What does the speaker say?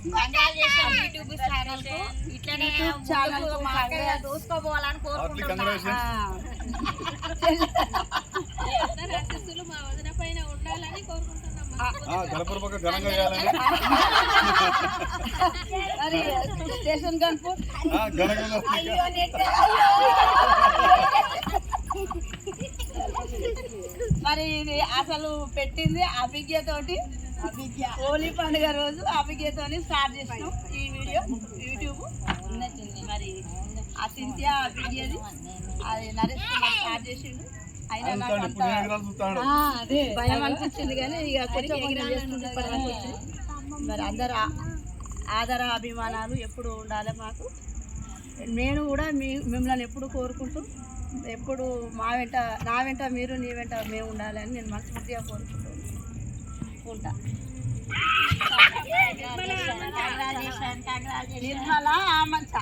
YouTube channel దోసుకోపోవాలని కోరుకుంటున్నాను. మా వదిన పైన ఉండాలని కోరుకుంటున్నాం. స్టేషన్ కనుపు మరి ఇది అసలు పెట్టింది అభిజ్ఞతోటి. హోలీ పండుగ రోజు అభిజ్ఞతోని స్టార్ట్ చేసినాం ఈ వీడియో. యూట్యూబ్ మరి ఆ సింథియా అభిజ్ఞది అది నరేష్ కుమార్ స్టార్ట్ చేసిండు. అయినా నాకు అంత భయం అనిపించింది కానీ ఇక కొంచెం చేసుకుంటే మరి అందరు ఆదర అభిమానాలు ఎప్పుడు ఉండాలి మాకు. నేను కూడా మిమ్మల్ని ఎప్పుడు కోరుకుంటూ ఎప్పుడు నా వెంట మీరు నీ వెంట మేము ఉండాలని నేను మనస్ఫూర్తిగా కోరుకుంటూ ఉంటా. నిర్మల మంచ